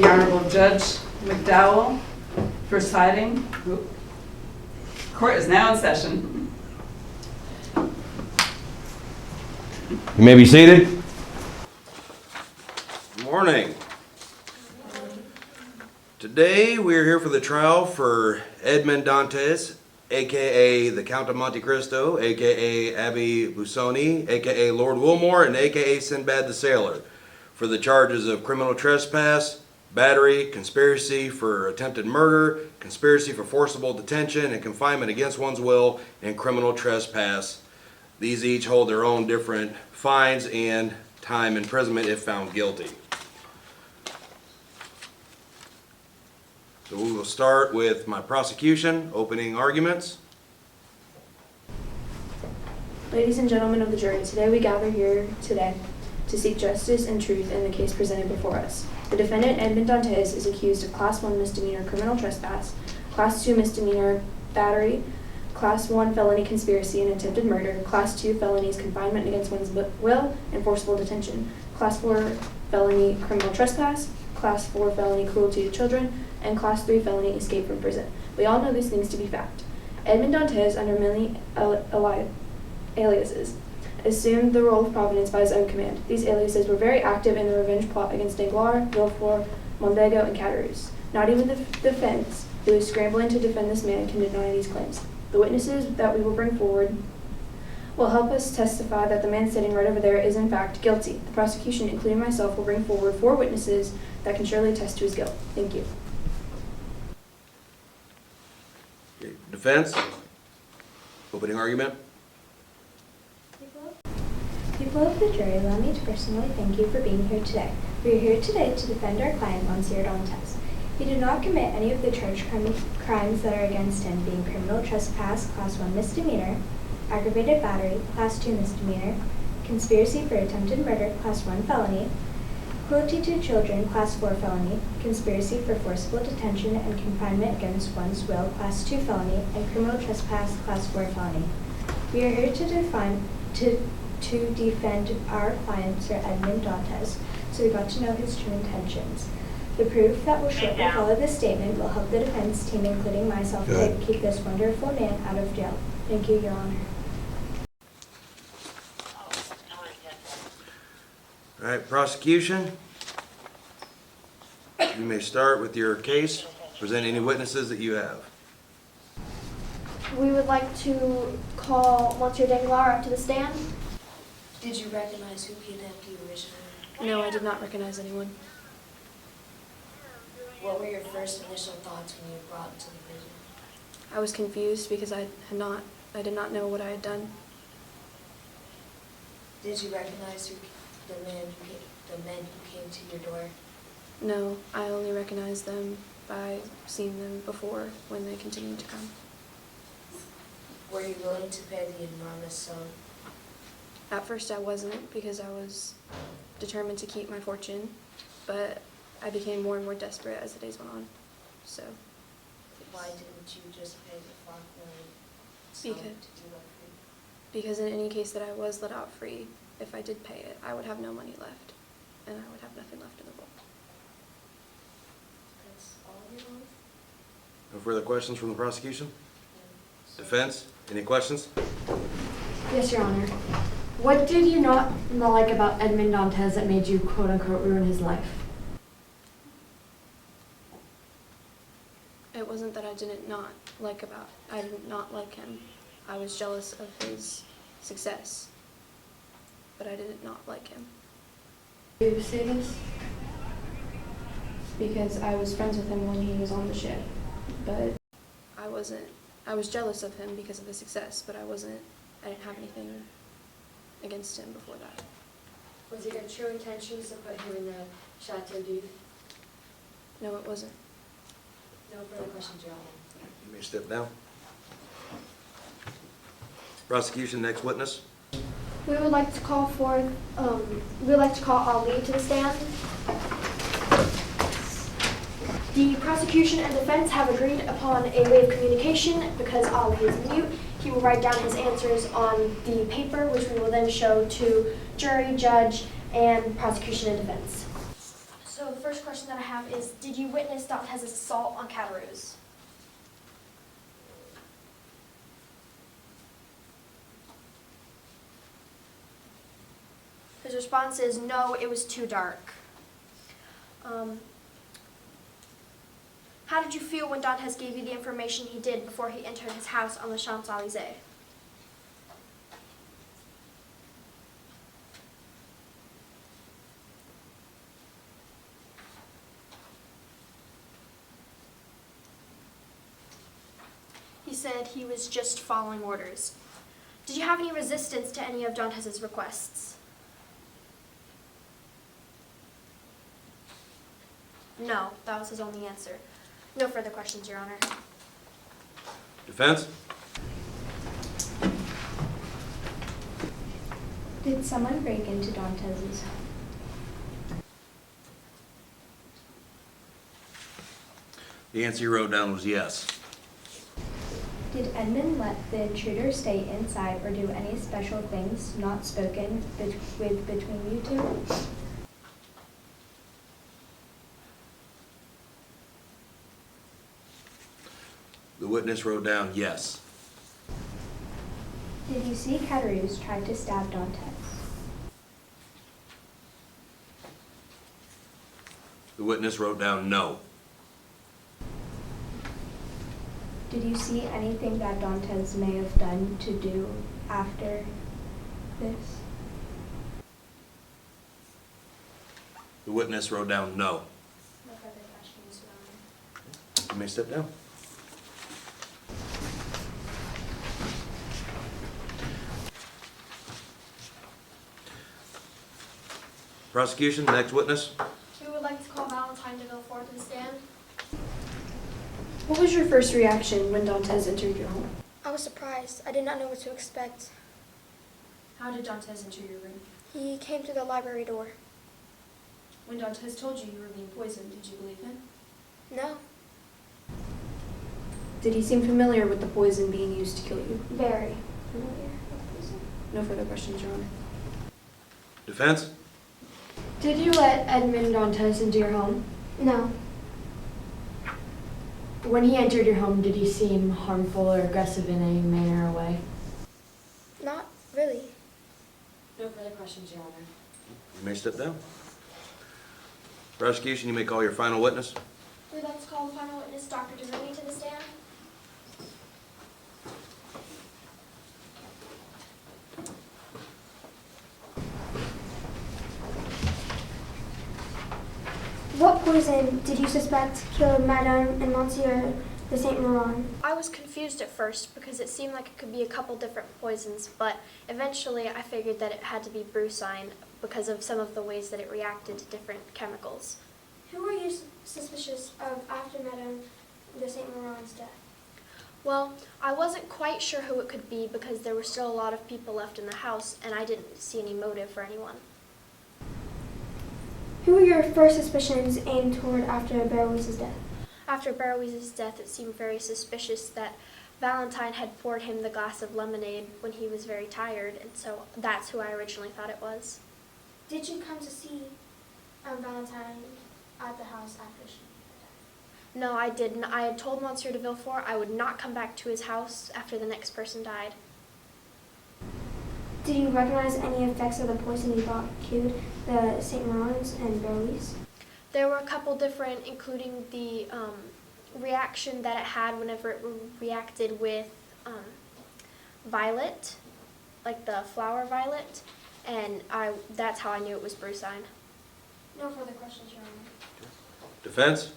The Honorable Judge McDowell presiding. Court is now in session. You may be seated. Good morning. Today we are here for the trial for Edmond Dantes, aka the Count of Monte Cristo, aka Abby Busoni, aka Lord Wilmore, and aka Sinbad the Sailor, for the charges of criminal trespass, battery, conspiracy for attempted murder, conspiracy for forcible detention and confinement against one's will, and criminal trespass. These each hold their own different fines and time imprisonment if found guilty. So we will start with my prosecution, opening arguments. Ladies and gentlemen of the jury, today we gather here today to seek justice and truth in the case presented before us. The defendant, Edmond Dantes, is accused of Class 1 misdemeanor criminal trespass, Class 2 misdemeanor battery, Class 1 felony conspiracy and attempted murder, Class 2 felonies confinement against one's will and forcible detention, Class 4 felony criminal trespass, Class 4 felony cruelty to children, and Class 3 felony escape from prison. We all know these things to be fact. Edmond Dantes, under many aliases, assumed the role of Providence by his own command. These aliases were very active in the revenge plot against Edouard, Villefort, Mondego, and Catarus. Not even the defense, who is scrambling to defend this man, can deny these claims. The witnesses that we will bring forward will help us testify that the man sitting right over there is in fact guilty. The prosecution, including myself, will bring forward 4 witnesses that can surely attest to his guilt. Thank you. Defense, opening argument. People of the jury, allow me to personally thank you for being here today. We are here today to defend our client, Monsieur Dantes. He did not commit any of the charged crimes that are against him, being criminal trespass, Class 1 misdemeanor, aggravated battery, Class 2 misdemeanor, conspiracy for attempted murder, Class 1 felony, cruelty to children, Class 4 felony, conspiracy for forcible detention and confinement against one's will, Class 2 felony, and criminal trespass, Class 4 felony. We are here to defend our client, Sir Edmond Dantes, so we got to know his true intentions. The proof that will shortly follow this statement will help the defense team, including myself, to keep this wonderful man out of jail. Thank you, Your Honor. All right, prosecution. You may start with your case. Present any witnesses that you have. We would like to call Monsieur Danglars up to the stand. Did you recognize who kidnapped you originally? No, I did not recognize anyone. What were your first initial thoughts when you were brought into the prison? I was confused because I did not know what I had done. Did you recognize the men who came to your door? No, I only recognized them by seeing them before when they continued to come. Were you willing to pay the enormous sum? At first I wasn't, because I was determined to keep my fortune, but I became more and more desperate as the days went on. So why didn't you just pay the $5 million sum to do that free? Because in any case that I was let out free, if I did pay it, I would have no money left, and I would have nothing left in the vault. That's all you want? No further questions from the prosecution? Defense, any questions? Yes, Your Honor. What did you not like about Edmond Dantes that made you quote-unquote ruin his life? It wasn't that I did not like him. I was jealous of his success, but I did not like him. Did you say this? Because I was friends with him when he was on the ship, but I was jealous of him because of his success, but I didn't have anything against him before that. Was it your true intentions to put him in the Chateau d'If? No, it wasn't. No further questions, Your Honor. You may step down. Prosecution, next witness. We would like to call Ali to the stand. The prosecution and defense have agreed upon a way of communication. Because Ali is mute, he will write down his answers on the paper, which we will then show to jury, judge, and prosecution and defense. So first first question that I have is, did you witness Dantez's assault on Cataruz? His response is, no, it was too dark. How did you feel when Dantes gave you the information he did before he entered his house on the Champs-Élysées? He said he was just following orders. Did you have any resistance to any of Dantes's requests? No, that was his only answer. No further questions, Your Honor. Defense? Did someone break into Dantes's home? The answer you wrote down was yes. Did Edmund let the intruder stay inside or do any special things not spoken between you two? The witness wrote down yes. Did you see Cataruz try to stab Dantes? The witness wrote down no. Did you see anything that Dantes may have done to do after this? The witness wrote down no. No further questions, Your Honor. You may step down. Prosecution, next witness. We would like to call Valentine de Villefort to the stand. What was your first reaction when Dantes entered your home? I was surprised. I did not know what to expect. How did Dantes enter your room? He came through the library door. When Dantes told you were being poisoned, did you believe him? No. Did he seem familiar with the poison being used to kill you? Very familiar. No further questions, Your Honor. Defense? Did you let Edmond Dantes into your home? No. When he entered your home, did he seem harmful or aggressive in any manner or way? Not really. No further questions, Your Honor. You may step down. Prosecution, you may call your final witness. We'd like to call the final witness, Dr. DeVilliers, to the stand. What poison did you suspect killed Madame and Monsieur de Saint Laurent? I was confused at first because it seemed like it could be a couple different poisons, but eventually I figured that it had to be brucine because of some of the ways that it reacted to different chemicals. Who were you suspicious of after Madame de Saint Laurent's death? Well, I wasn't quite sure who it could be because there were still a lot of people left in the house and I didn't see any motive for anyone. Who were your first suspicions aimed toward after Beroise's death? After Beroise's death, it seemed very suspicious that Valentine had poured him the glass of lemonade when he was very tired, and so that's who I originally thought it was. Did you come to see Valentine at the house after she died? No, I didn't. I had told Monsieur de Villefort I would not come back to his house after the next person died. Did you recognize any effects of the poison you thought killed the Saint Laurents and Beroise? There were a couple different, including the reaction that it had whenever it reacted with violet, like the flower violet, and that's how I knew it was brucine. No further questions, Your Honor. Defense?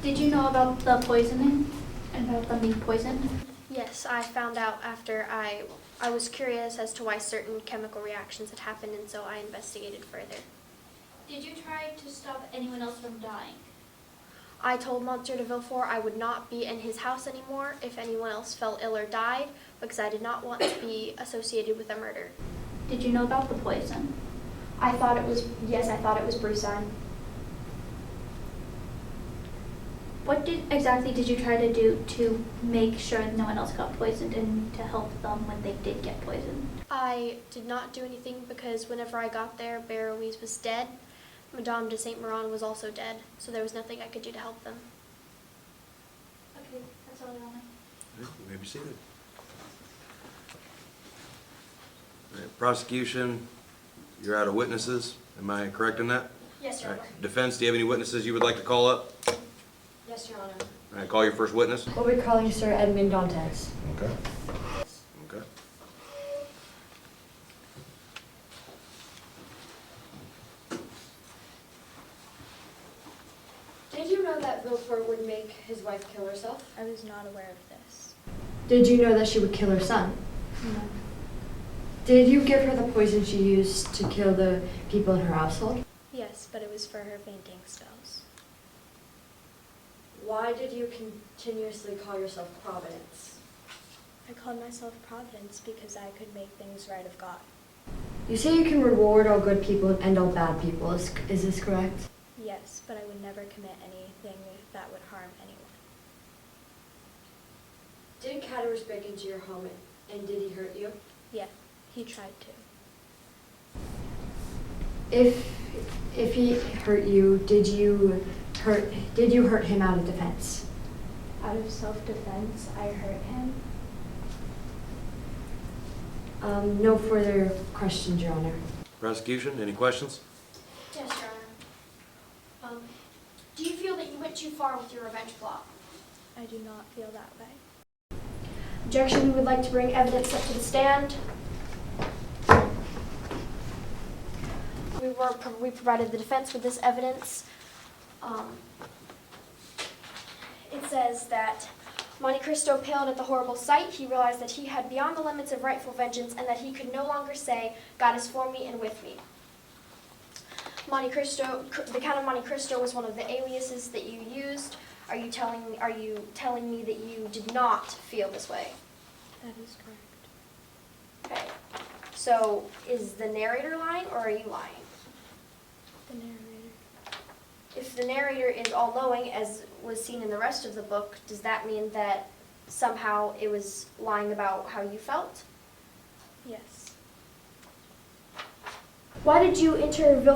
Did you know about the poisoning? About them being poisoned? Yes, I found out after I was curious as to why certain chemical reactions had happened, and so I investigated further. Did you try to stop anyone else from dying? I told Monsieur de Villefort I would not be in his house anymore if anyone else fell ill or died, because I did not want to be associated with a murder. Did you know about the poison? I thought it was brucine. What exactly did you try to do to make sure no one else got poisoned and to help them when they did get poisoned? I did not do anything because whenever I got there, Beroise was dead, Madame de Saint Méran was also dead, so there was nothing I could do to help them. Okay, that's all, Your Honor. You may be seated. All right, prosecution, you're out of witnesses. Am I correct in that? Yes, Your All Honor. right. Defense, do you have any witnesses you would like to call up? Yes, Your Honor. All right, call your first witness. We'll be calling Sir Edmond Dantes. Okay. Okay. Did you know that Villefort would make his wife kill herself? I was not aware of this. Did you know that she would kill her son? No. Did you give her the poison she used to kill the people in her household? Yes, but it was for her fainting spells. Why did you continuously call yourself Providence? I called myself Providence because I could make things right of God. You say you can reward all good people and end all bad people. Is this correct? Yes, but I would never commit anything that would harm anyone. Did Caterers break into your home and did he hurt you? Yeah, he tried to. If he hurt you, did you hurt him out of defense? Out of self-defense, I hurt him. No further questions, Your Honor. Prosecution, any questions? Yes, Your Honor. Do you feel that you went too far with your revenge plot? I do not feel that way. Objection, we would like to bring evidence up to the stand. We provided the defense with this evidence. It says that Monte Cristo paled at the horrible sight. He realized that he had beyond the limits of rightful vengeance and that he could no longer say, God is for me and with me. Monte Cristo, the Count of Monte Cristo was one of the aliases that you used. Are you telling me that you did not feel this way? That is correct. Okay. So is the narrator lying or are you lying? The narrator. If the narrator is all-knowing, as was seen in the rest of the book, does that mean that somehow it was lying about how you felt? Yes. Why did you enter the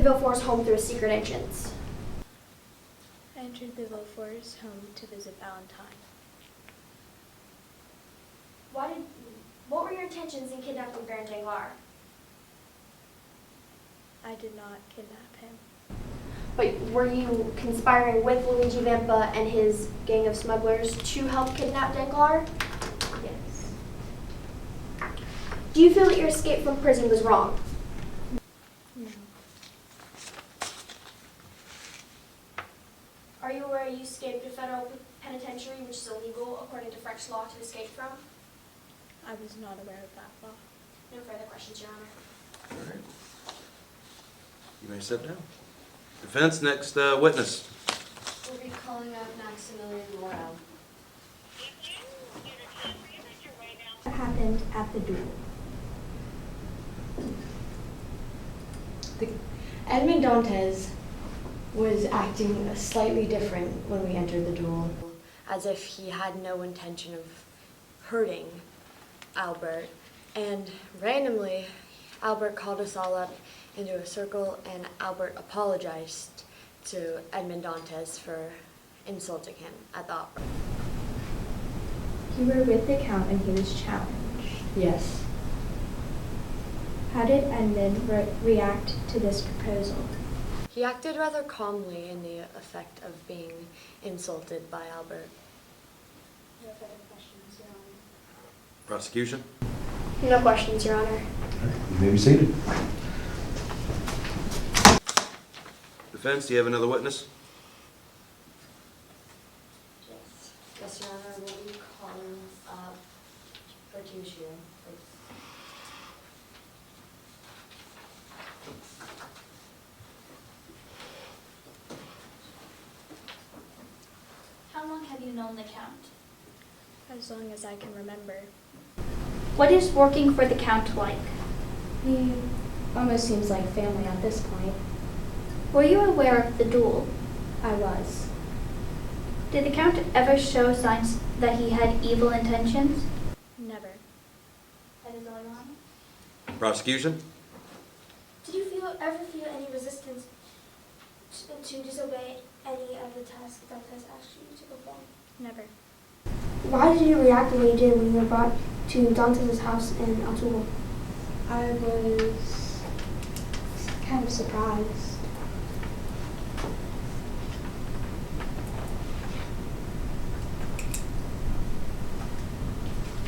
Villefort's home through a secret entrance? I entered the Villefort's home to visit Valentine. What were your intentions in kidnapping Baron Danglars? I did not kidnap him. But were you conspiring with Luigi Vampa and his gang of smugglers to help kidnap Danglars? Yes. Do you feel that your escape from prison was wrong? No. Are you aware you escaped a federal penitentiary, which is illegal according to French law to escape from? I was not aware of that law. No further questions, Your Honor. All right. You may sit down. Defense, next witness. We'll be calling up Maximilian Morel. What happened at the duel? Edmond Dantes was acting slightly different when we entered the duel. As if he had no intention of hurting Albert. And randomly, Albert called us all up into a circle and Albert apologized to Edmond Dantes for insulting him at the opera. You were with the Count and he was challenged. Yes. How did Edmond react to this proposal? He acted rather calmly in the effect of being insulted by Albert. No further questions, Your Honor. Prosecution. No questions, Your Honor. You may be seated. Defense, do you have another witness? Yes. Yes, Your Honor, we'll be calling Bertuccio, please. How long have you known the Count? As long as I can remember. What is working for the Count like? He almost seems like family at this point. Were you aware of the duel? I was. Did the Count ever show signs that he had evil intentions? Never. That is all, Your Honor. Prosecution. Did you ever feel any resistance to disobey any of the tasks Dantes asked you to perform? Never. Why did you react the way you did when you were brought to Dantes' house in Altuvo? I was kind of surprised.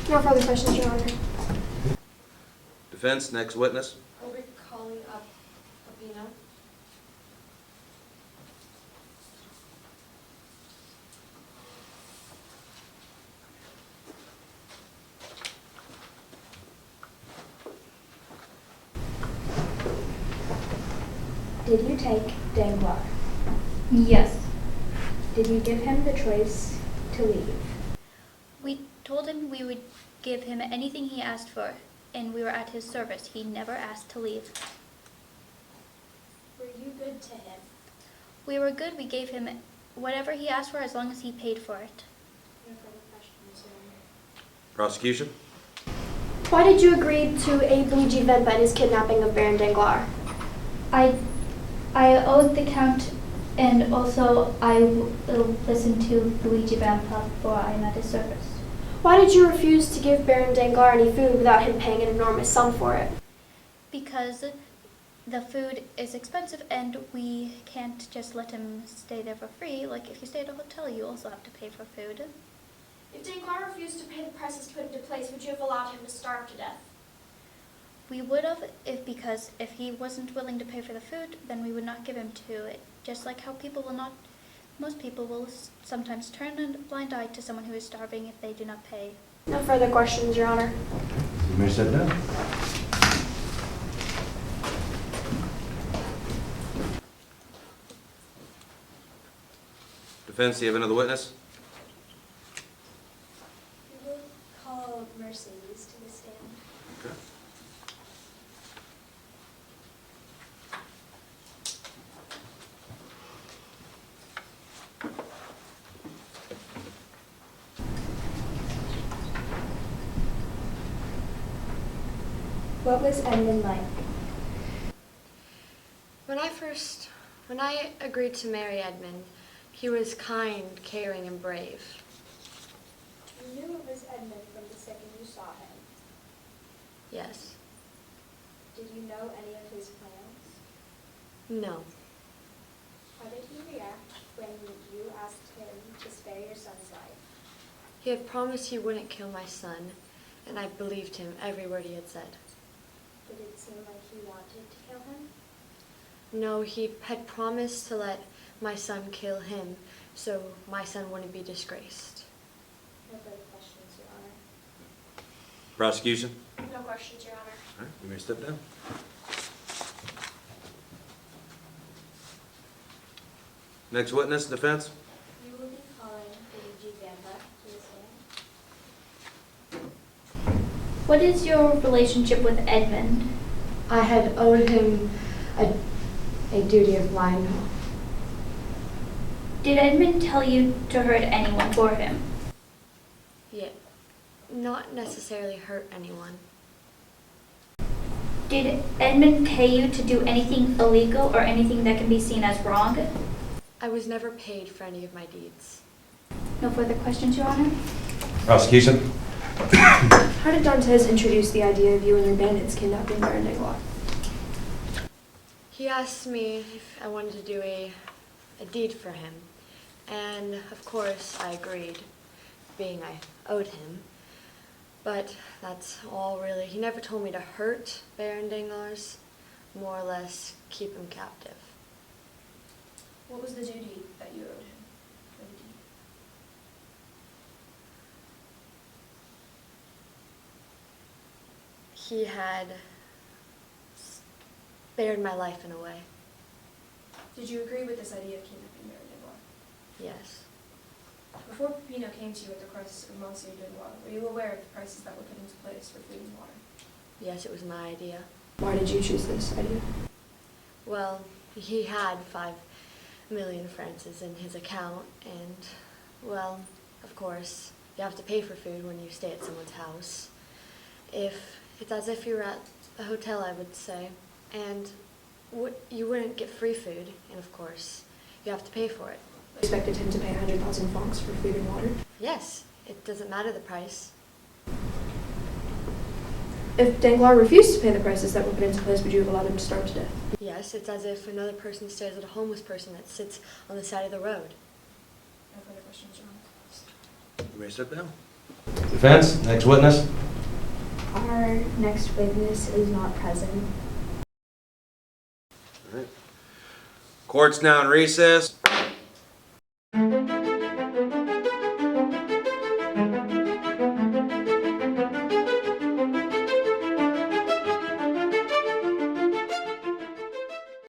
No further questions, Your Honor. Defense, next witness. I'll be calling up Abina. Did you take Danglars? Yes. Did you give him the choice to leave? We told him we would give him anything he asked for, and we were at his service. He never asked to leave. Were you good to him? We were good. We gave him whatever he asked for as long as he paid for it. No further questions, Your Honor. Prosecution. Why did you agree to aid Luigi Vempa in his kidnapping of Baron Danglars? I owed the Count, and also I will listen to Luigi Vampa before I am at his service. Why did you refuse to give Baron Danglars any food without him paying an enormous sum for it? Because the food is expensive and we can't just let him stay there for free. Like if you stay at a hotel, you also have to pay for food. If Danglars refused to pay the prices put into place, would you have allowed him to starve to death? We would have, because if he wasn't willing to pay for the food, then we would not give him to it. Just like how most people will sometimes turn a blind eye to someone who is starving if they do not pay. No further questions, Your Honor. You may sit down. Defense, do you have another witness? We will call Mercedes to the stand. Okay. What was Edmund like? When I agreed to marry Edmund, he was kind, caring, and brave. You knew it was Edmund from the second you saw him. Yes. Did you know any of his plans? No. How did he react when you asked him to spare your son's life? He had promised he wouldn't kill my son, and I believed him every word he had said. Did it seem like he wanted to kill him? No, he had promised to let my son kill him, so my son wouldn't be disgraced. No further questions, Your Honor. Prosecution. No questions, Your Honor. All right, you may step down. Next witness, defense. You will be calling Luigi Vampa to the stand. What is your relationship with Edmund? I had owed him a duty of mine. Did Edmund tell you to hurt anyone for him? Yeah, not necessarily hurt anyone. Did Edmund pay you to do anything illegal or anything that can be seen as wrong? I was never paid for any of my deeds. No further questions, Your Honor? Prosecution. How did Dantes introduce the idea of you and your bandits kidnapping Baron Danglars? He asked me if I wanted to do a deed for him, and of course I agreed, being I owed him. But that's all really. He never told me to hurt Baron Danglars, more or less keep him captive. What was the duty that you owed him? He had spared my life in a way. Did you agree with this idea of kidnapping Baron Danglars? Yes. Before Pino came to you at the crisis of Monte Cristo, were you aware of the prices that were put into place for food and water? Yes, it was my idea. Why did you choose this idea? Well, he had 5 million francs in his account, and, well, of course, you have to pay for food when you stay at someone's house. It's as if you're at a hotel, I would say. And You wouldn't get free food, and of course, you have to pay for it. Expected him to pay 100,000 francs for food and water. Yes, it doesn't matter the price. If Danglars refused to pay the prices that were put into place, would you have allowed him to starve to death? Yes, it's as if another person stares at a homeless person that sits on the side of the road. No further questions, Your Honor. You may sit down. Defense, next witness. Our next witness is not present. All right. Court's now in recess.